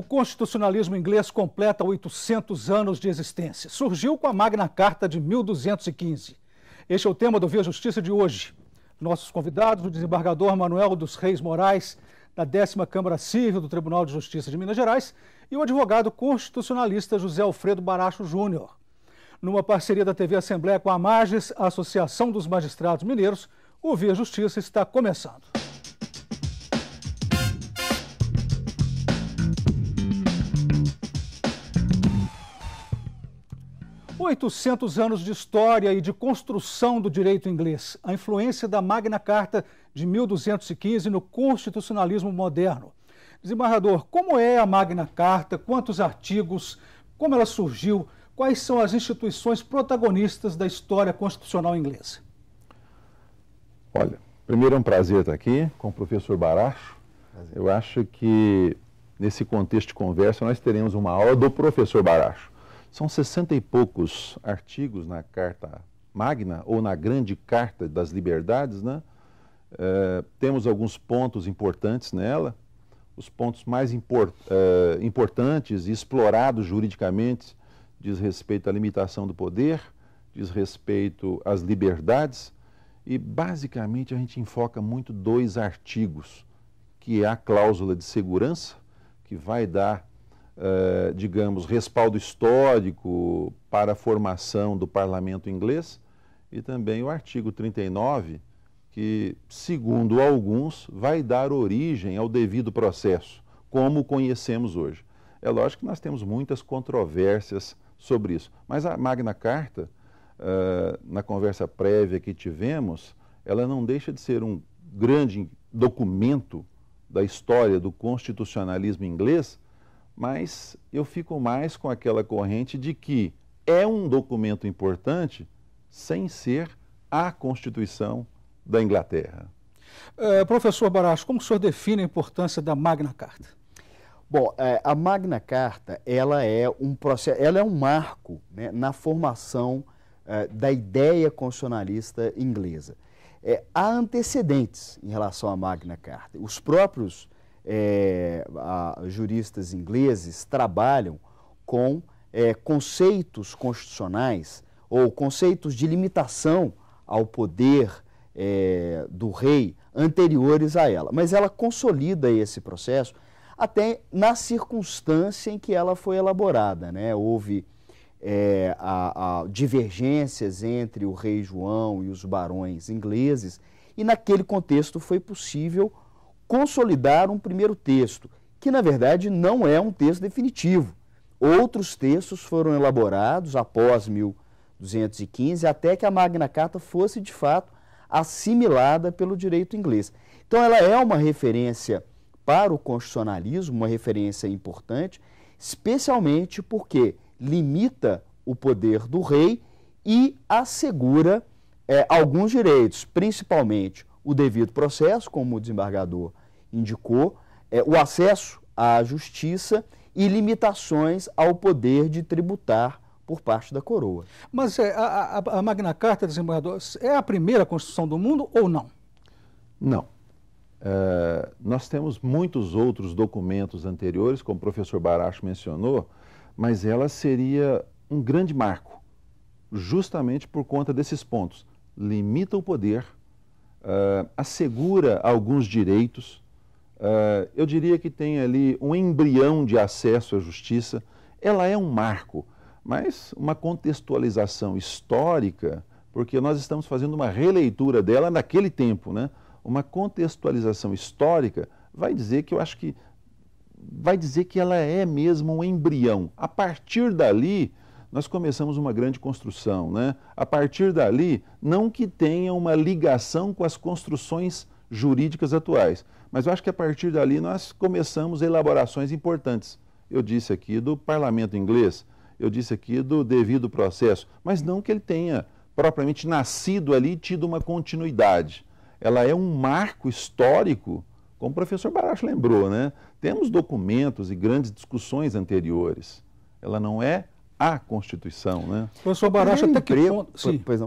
O constitucionalismo inglês completa 800 anos de existência. Surgiu com a Magna Carta de 1215. Este é o tema do Via Justiça de hoje. Nossos convidados, o desembargador Manuel dos Reis Moraes, da 10ª Câmara Civil do Tribunal de Justiça de Minas Gerais, e o advogado constitucionalista José Alfredo Baracho Júnior. Numa parceria da TV Assembleia com a Mages, a Associação dos Magistrados Mineiros, o Via Justiça está começando. Oitocentos anos de história e de construção do direito inglês. A influência da Magna Carta de 1215 no constitucionalismo moderno. Desembargador, como é a Magna Carta? Quantos artigos? Como ela surgiu? Quais são as instituições protagonistas da história constitucional inglesa? Olha, primeiro é um prazer estar aqui com o professor Baracho. Eu acho que nesse contexto de conversa nós teremos uma aula do professor Baracho. São 60 e poucos artigos na Carta Magna, ou na Grande Carta das Liberdades, né? Temos alguns pontos importantes nela. Os pontos mais importantes e explorados juridicamente diz respeito à limitação do poder, diz respeito às liberdades, e basicamente a gente enfoca muito dois artigos, que é a cláusula de segurança, que vai dar, digamos, respaldo histórico para a formação do parlamento inglês, e também o artigo 39, que, segundo alguns, vai dar origem ao devido processo, como o conhecemos hoje. É lógico que nós temos muitas controvérsias sobre isso, mas a Magna Carta, na conversa prévia que tivemos, ela não deixa de ser um grande documento da história do constitucionalismo inglês, mas eu fico mais com aquela corrente de que é um documento importante sem ser a Constituição da Inglaterra. Professor Baracho, como o senhor define a importância da Magna Carta? Bom, a Magna Carta, ela é um processo, ela é um marco, né, na formação da ideia constitucionalista inglesa. Há antecedentes em relação à Magna Carta. Os próprios juristas ingleses trabalham com conceitos constitucionais ou conceitos de limitação ao poder do rei anteriores a ela. Mas ela consolida esse processo até na circunstância em que ela foi elaborada, né? Houve divergências entre o rei João e os barões ingleses, e naquele contexto foi possível consolidar um primeiro texto, que na verdade não é um texto definitivo. Outros textos foram elaborados após 1215, até que a Magna Carta fosse de fato assimilada pelo direito inglês. Então ela é uma referência para o constitucionalismo, uma referência importante, especialmente porque limita o poder do rei e assegura alguns direitos, principalmente o devido processo, como o desembargador indicou, o acesso à justiça e limitações ao poder de tributar por parte da coroa. Mas a Magna Carta, desembargador, é a primeira Constituição do mundo ou não? Não. Nós temos muitos outros documentos anteriores, como o professor Baracho mencionou, mas ela seria um grande marco, justamente por conta desses pontos. Limita o poder, assegura alguns direitos, eu diria que tem ali um embrião de acesso à justiça. Ela é um marco, mas uma contextualização histórica, porque nós estamos fazendo uma releitura dela naquele tempo, né? Uma contextualização histórica vai dizer que eu acho que vai dizer que ela é mesmo um embrião. A partir dali, nós começamos uma grande construção, né? A partir dali, não que tenha uma ligação com as construções jurídicas atuais, mas eu acho que a partir dali nós começamos elaborações importantes. Eu disse aqui do parlamento inglês, eu disse aqui do devido processo, mas não que ele tenha propriamente nascido ali e tido uma continuidade. Ela é um marco histórico, como o professor Baracho lembrou, né? Temos documentos e grandes discussões anteriores. Ela não é a Constituição, né? Professor Baracho, até que ponto...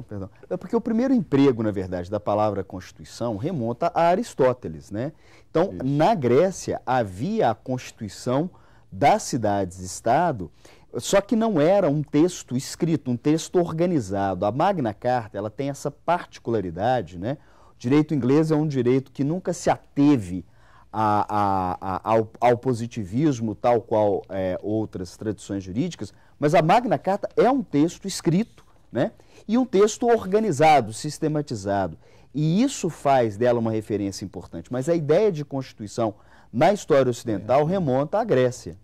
Perdão. É porque o primeiro emprego, na verdade, da palavra Constituição remonta a Aristóteles, né? Então, na Grécia, havia a Constituição das cidades-estado, só que não era um texto escrito, um texto organizado. A Magna Carta, ela tem essa particularidade, né? O direito inglês é um direito que nunca se ateve ao positivismo, tal qual outras tradições jurídicas, mas a Magna Carta é um texto escrito, né? E um texto organizado, sistematizado. E isso faz dela uma referência importante. Mas a ideia de Constituição na história ocidental remonta à Grécia.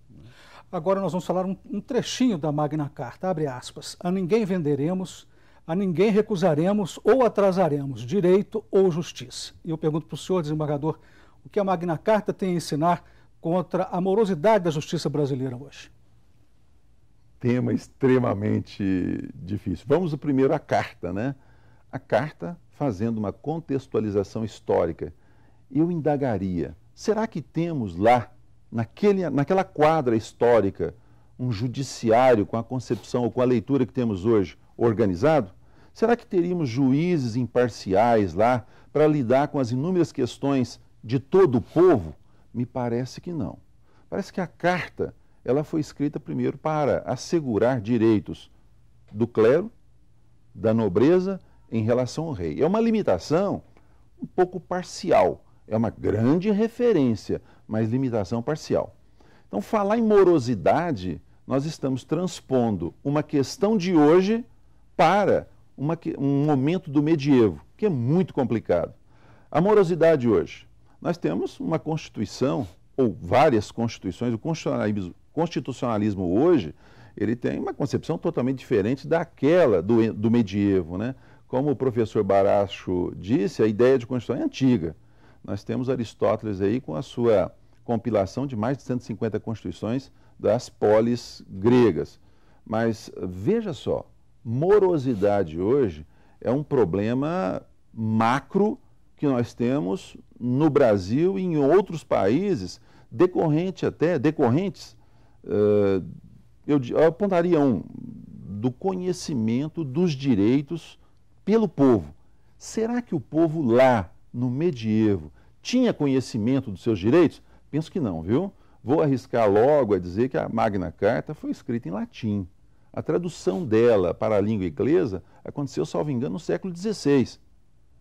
Agora nós vamos falar um trechinho da Magna Carta, abre aspas. A ninguém venderemos, a ninguém recusaremos ou atrasaremos direito ou justiça. E eu pergunto para o senhor, desembargador, o que a Magna Carta tem a ensinar contra a morosidade da justiça brasileira hoje? Tema extremamente difícil. Vamos primeiro à carta, né? A carta fazendo uma contextualização histórica. Eu indagaria, será que temos lá, naquela quadra histórica, um judiciário com a concepção ou com a leitura que temos hoje organizado? Será que teríamos juízes imparciais lá para lidar com as inúmeras questões de todo o povo? Me parece que não. Parece que a carta ela foi escrita primeiro para assegurar direitos do clero, da nobreza, em relação ao rei. É uma limitação um pouco parcial, é uma grande referência, mas limitação parcial. Então, falar em morosidade, nós estamos transpondo uma questão de hoje para um momento do medievo, que é muito complicado. A morosidade hoje, nós temos uma Constituição, ou várias constituições, o constitucionalismo hoje, ele tem uma concepção totalmente diferente daquela do medievo, né? Como o professor Baracho disse, a ideia de Constituição é antiga. Nós temos Aristóteles aí com a sua compilação de mais de 150 constituições das polis gregas. Mas veja só, morosidade hoje é um problema macro que nós temos no Brasil e em outros países, decorrentes, eu apontaria do conhecimento dos direitos pelo povo. Será que o povo lá, no medievo, tinha conhecimento dos seus direitos? Penso que não, viu? Vou arriscar logo a dizer que a Magna Carta foi escrita em latim. A tradução dela para a língua inglesa aconteceu, salvo engano, no século XVI.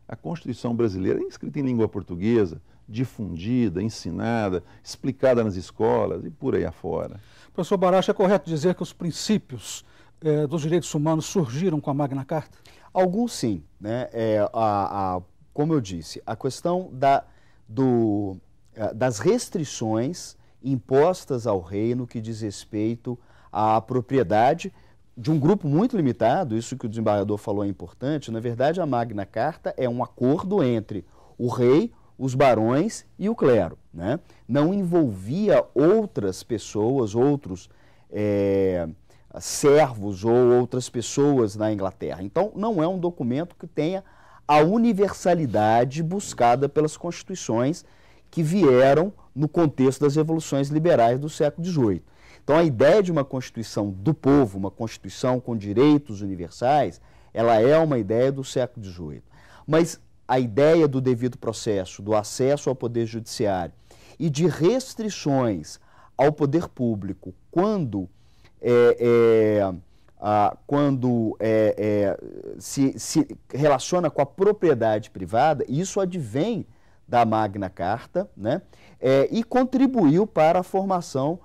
A Constituição brasileira é escrita em língua portuguesa, difundida, ensinada, explicada nas escolas e por aí afora. Professor Baracho, é correto dizer que os princípios dos direitos humanos surgiram com a Magna Carta? Alguns sim, né? Como eu disse, a questão das restrições impostas ao rei no que diz respeito à propriedade de um grupo muito limitado, isso que o desembargador falou é importante. Na verdade, a Magna Carta é um acordo entre o rei, os barões e o clero, né? Não envolvia outras pessoas, outros servos ou outras pessoas na Inglaterra. Então, não é um documento que tenha a universalidade buscada pelas constituições que vieram no contexto das revoluções liberais do século XVIII. Então, a ideia de uma Constituição do povo, uma Constituição com direitos universais, ela é uma ideia do século XVIII. Mas a ideia do devido processo, do acesso ao poder judiciário e de restrições ao poder público quando se relaciona com a propriedade privada, isso advém da Magna Carta, né? E contribuiu para a formação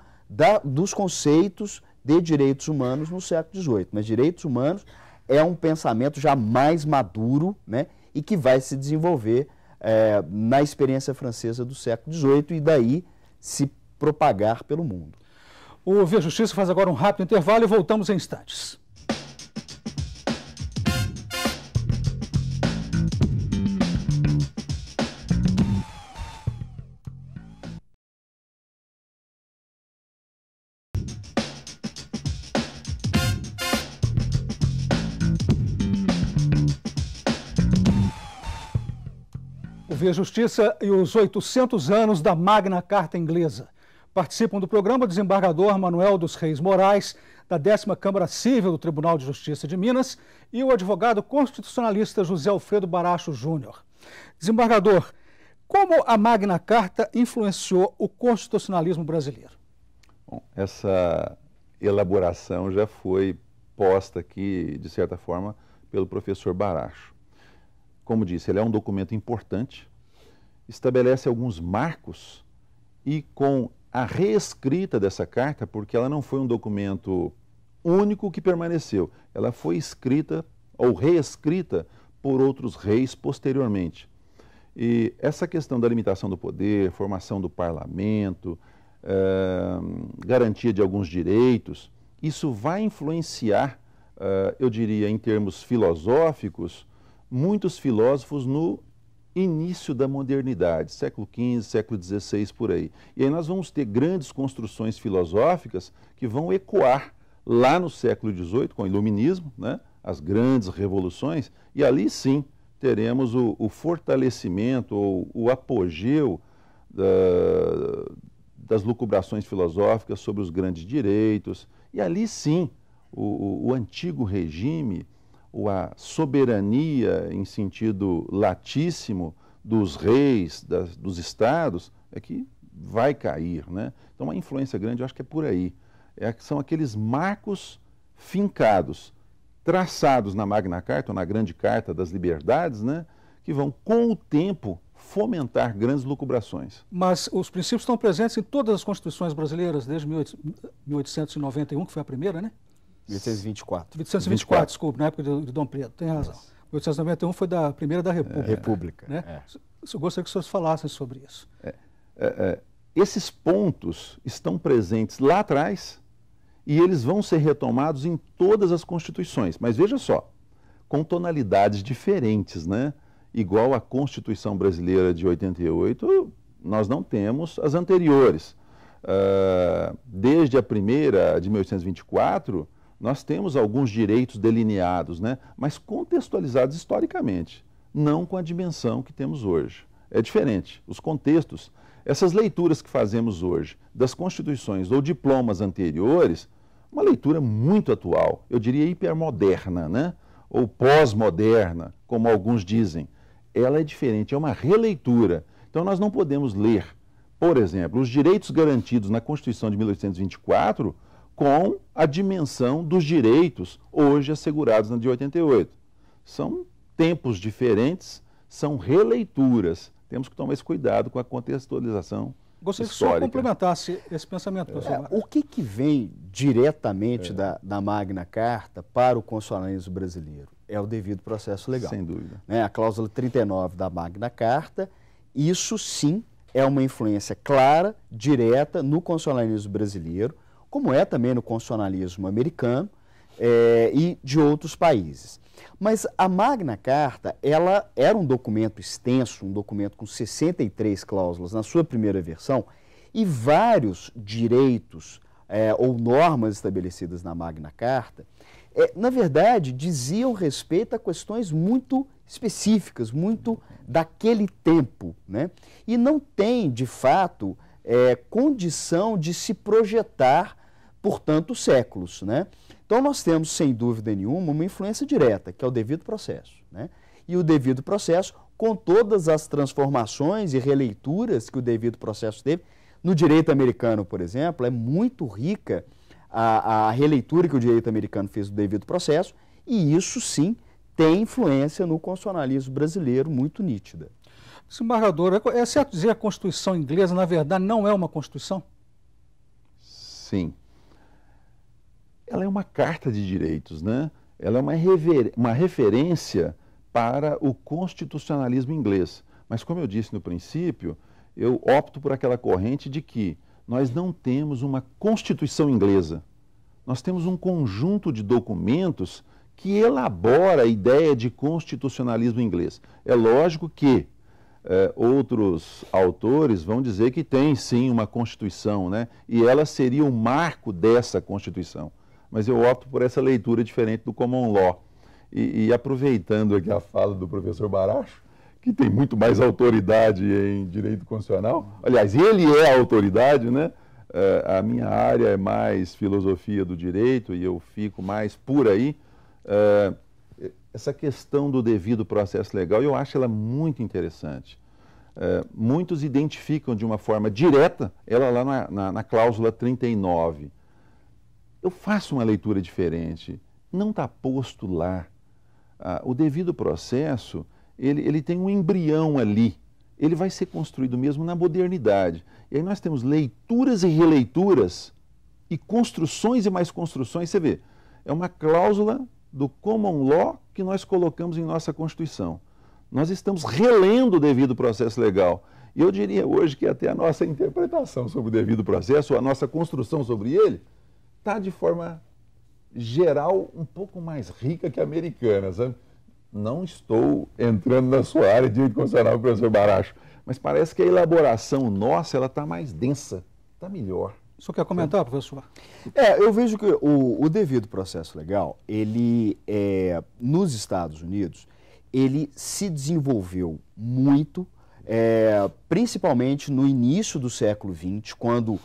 dos conceitos de direitos humanos no século XVIII. Mas direitos humanos é um pensamento já mais maduro, né? E que vai se desenvolver na experiência francesa do século XVIII e daí se propagar pelo mundo. O Via Justiça faz agora um rápido intervalo e voltamos em instantes. O Via Justiça e os 800 anos da Magna Carta Inglesa. Participam do programa o desembargador Manuel dos Reis Moraes, da 10ª Câmara Civil do Tribunal de Justiça de Minas, e o advogado constitucionalista José Alfredo Baracho Júnior. Desembargador, como a Magna Carta influenciou o constitucionalismo brasileiro? Bom, essa elaboração já foi posta aqui, de certa forma, pelo professor Baracho. Como disse, ele é um documento importante, estabelece alguns marcos e com a reescrita dessa carta, porque ela não foi um documento único que permaneceu, ela foi escrita ou reescrita por outros reis posteriormente. E essa questão da limitação do poder, formação do parlamento, garantia de alguns direitos, isso vai influenciar, eu diria, em termos filosóficos, muitos filósofos no início da modernidade, século XV, século XVI, por aí. E aí nós vamos ter grandes construções filosóficas que vão ecoar lá no século XVIII, com o Iluminismo, né, as grandes revoluções, e ali sim teremos o fortalecimento ou o apogeu das lucubrações filosóficas sobre os grandes direitos, e ali sim o antigo regime, ou a soberania em sentido latíssimo dos reis, dos estados, é que vai cair, né? Então, uma influência grande, eu acho que é por aí. São aqueles marcos fincados, traçados na Magna Carta, ou na Grande Carta das Liberdades, né? Que vão, com o tempo, fomentar grandes lucubrações. Mas os princípios estão presentes em todas as constituições brasileiras, desde 1891, que foi a primeira, né? 1824. 1824, desculpe, na época de Dom Pedro, tem razão. 1891 foi da primeira da República. República. Né? Eu gostaria que os senhores falassem sobre isso. Esses pontos estão presentes lá atrás e eles vão ser retomados em todas as constituições. Mas veja só, com tonalidades diferentes, né? Igual a Constituição Brasileira de 88, nós não temos as anteriores. Desde a primeira, de 1824, nós temos alguns direitos delineados, né? Mas contextualizados historicamente, não com a dimensão que temos hoje. É diferente. Os contextos, essas leituras que fazemos hoje das constituições ou diplomas anteriores, uma leitura muito atual, eu diria hipermoderna, né? Ou pós-moderna, como alguns dizem. Ela é diferente, é uma releitura. Então nós não podemos ler, por exemplo, os direitos garantidos na Constituição de 1824 com a dimensão dos direitos hoje assegurados na de 88. São tempos diferentes, são releituras. Temos que tomar esse cuidado com a contextualização Gostaria que o histórica. senhor complementasse esse pensamento, professor. O que vem diretamente da Magna Carta para o constitucionalismo brasileiro? É o devido processo legal. Sem dúvida. A cláusula 39 da Magna Carta, isso sim é uma influência clara, direta no constitucionalismo brasileiro, como é também no constitucionalismo americano e de outros países. Mas a Magna Carta, ela era um documento extenso, um documento com 63 cláusulas na sua primeira versão, e vários direitos ou normas estabelecidas na Magna Carta, na verdade, diziam respeito a questões muito específicas, muito daquele tempo, né? E não tem, de fato, condição de se projetar por tantos séculos, né? Então nós temos, sem dúvida nenhuma, uma influência direta, que é o devido processo, né? E o devido processo, com todas as transformações e releituras que o devido processo teve, no direito americano, por exemplo, é muito rica a releitura que o direito americano fez do devido processo, e isso sim tem influência no constitucionalismo brasileiro muito nítida. Desembargador, é certo dizer que a Constituição inglesa, na verdade, não é uma Constituição? Sim. Ela é uma carta de direitos, né? Ela é uma referência para o constitucionalismo inglês. Mas, como eu disse no princípio, eu opto por aquela corrente de que nós não temos uma Constituição inglesa. Nós temos um conjunto de documentos que elabora a ideia de constitucionalismo inglês. É lógico que outros autores vão dizer que tem sim uma Constituição, né? E ela seria o marco dessa Constituição. Mas eu opto por essa leitura diferente do Common Law. E aproveitando aqui a fala do professor Baracho, que tem muito mais autoridade em direito constitucional, aliás, ele é a autoridade, né? A minha área é mais filosofia do direito e eu fico mais por aí. Essa questão do devido processo legal, eu acho ela muito interessante. muitos identificam de uma forma direta, ela lá na cláusula 39. Eu faço uma leitura diferente. Não está posto lá. O devido processo, ele tem um embrião ali. Ele vai ser construído mesmo na modernidade. E aí nós temos leituras e releituras e construções e mais construções. Você vê, é uma cláusula do common law que nós colocamos em nossa Constituição. Nós estamos relendo o devido processo legal. E eu diria hoje que até a nossa interpretação sobre o devido processo, ou a nossa construção sobre ele, está de forma geral um pouco mais rica que a americana, sabe? Não estou entrando na sua área de direito constitucional, professor Baracho, mas parece que a elaboração nossa está mais densa, está melhor. O senhor quer comentar, professor? Eu vejo que o devido processo legal, ele, nos Estados Unidos, ele se desenvolveu muito, principalmente no início do século XX, quando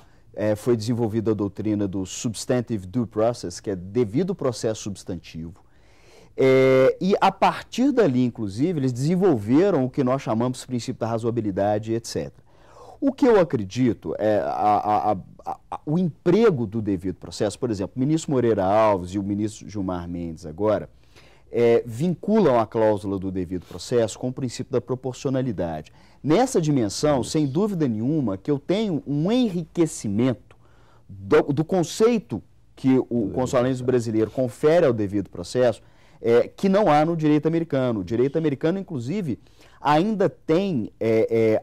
foi desenvolvida a doutrina do substantive due process, que é devido processo substantivo. E a partir dali, inclusive, eles desenvolveram o que nós chamamos de princípio da razoabilidade, etc. O que eu acredito é o emprego do devido processo. Por exemplo, o ministro Moreira Alves e o ministro Gilmar Mendes agora vinculam a cláusula do devido processo com o princípio da proporcionalidade. Nessa dimensão, sem dúvida nenhuma, que eu tenho um enriquecimento do conceito que o constitucionalismo brasileiro confere ao devido processo, que não há no direito americano. O direito americano, inclusive, ainda tem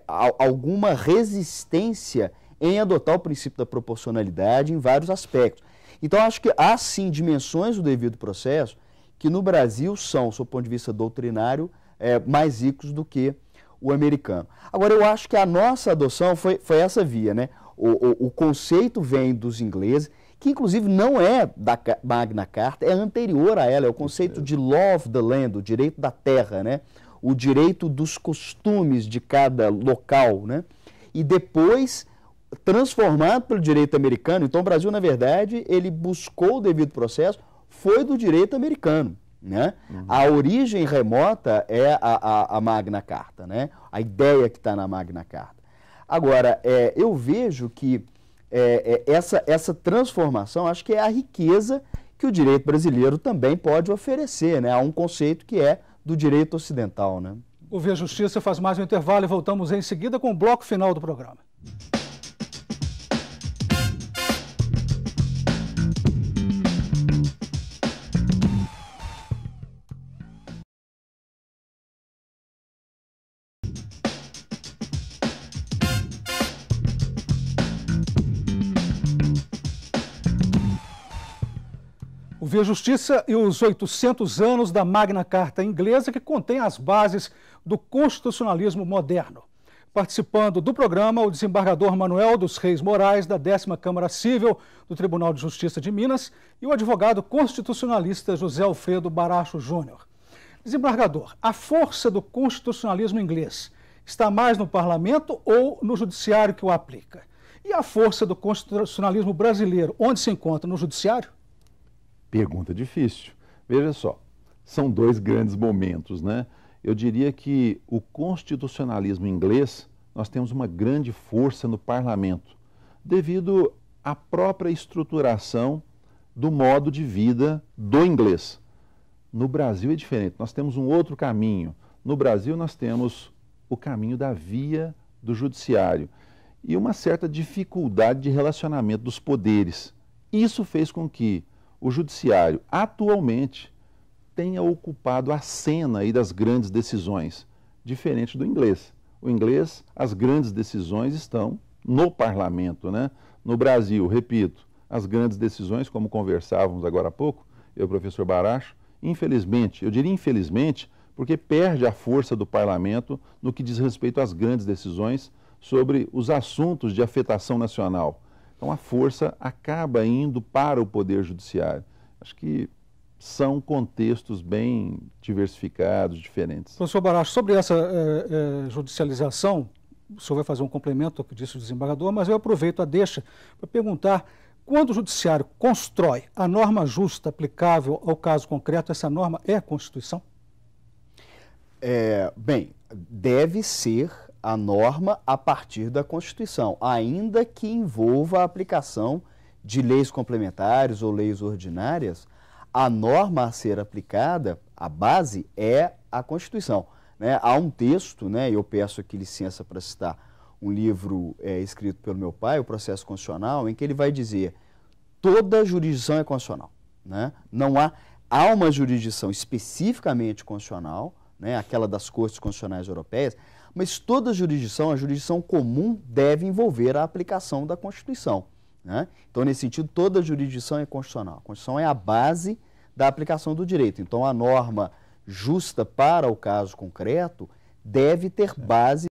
alguma resistência em adotar o princípio da proporcionalidade em vários aspectos. Então, acho que há, sim, dimensões do devido processo que no Brasil são, do ponto de vista doutrinário, mais ricos do que o americano. Agora, eu acho que a nossa adoção foi essa via, né? O conceito vem dos ingleses, que inclusive não é da Magna Carta, é anterior a ela, é o conceito de law of the land, o direito da terra, né? O direito dos costumes de cada local, né? E depois transformado pelo direito americano. Então o Brasil, na verdade, ele buscou o devido processo, foi do direito americano, né? A origem remota é a Magna Carta, né? A ideia que está na Magna Carta. Agora, eu vejo que essa transformação, acho que é a riqueza que o direito brasileiro também pode oferecer, né? Há um conceito que é do direito ocidental, né? O Via Justiça faz mais um intervalo e voltamos em seguida com o bloco final do programa. O Via Justiça e os 800 anos da Magna Carta inglesa, que contém as bases do constitucionalismo moderno. Participando do programa, o desembargador Manuel dos Reis Moraes, da 10ª Câmara Cível do Tribunal de Justiça de Minas, e o advogado constitucionalista José Alfredo Baracho Júnior. Desembargador, a força do constitucionalismo inglês está mais no parlamento ou no judiciário que o aplica? E a força do constitucionalismo brasileiro, onde se encontra? No judiciário? Pergunta difícil. Veja só, são dois grandes momentos, né? Eu diria que o constitucionalismo inglês, nós temos uma grande força no parlamento, devido à própria estruturação do modo de vida do inglês. No Brasil é diferente, nós temos um outro caminho. No Brasil nós temos o caminho da via do judiciário e uma certa dificuldade de relacionamento dos poderes. Isso fez com que o judiciário, atualmente, tenha ocupado a cena aí das grandes decisões, diferente do inglês. O inglês, as grandes decisões estão no parlamento, né? No Brasil, repito, as grandes decisões, como conversávamos agora há pouco, eu e o professor Baracho, infelizmente, eu diria infelizmente, porque perde a força do parlamento no que diz respeito às grandes decisões sobre os assuntos de afetação nacional. Então a força acaba indo para o Poder Judiciário. Acho que são contextos bem diversificados, diferentes. Professor Baracho, sobre essa judicialização, o senhor vai fazer um complemento ao que disse o desembargador, mas eu aproveito a deixa para perguntar, quando o Judiciário constrói a norma justa aplicável ao caso concreto, essa norma é a Constituição? Bem, deve ser a norma a partir da Constituição, ainda que envolva a aplicação de leis complementares ou leis ordinárias, a norma a ser aplicada, a base, é a Constituição. Né? Há um texto, né, eu peço aqui licença para citar um livro escrito pelo meu pai, O Processo Constitucional, em que ele vai dizer: toda jurisdição é constitucional. Né? Não há uma jurisdição especificamente constitucional, né, aquela das Cortes Constitucionais Europeias, mas toda jurisdição, a jurisdição comum, deve envolver a aplicação da Constituição. Né? Então, nesse sentido, toda jurisdição é constitucional. A Constituição é a base da aplicação do direito. Então, a norma justa para o caso concreto deve ter base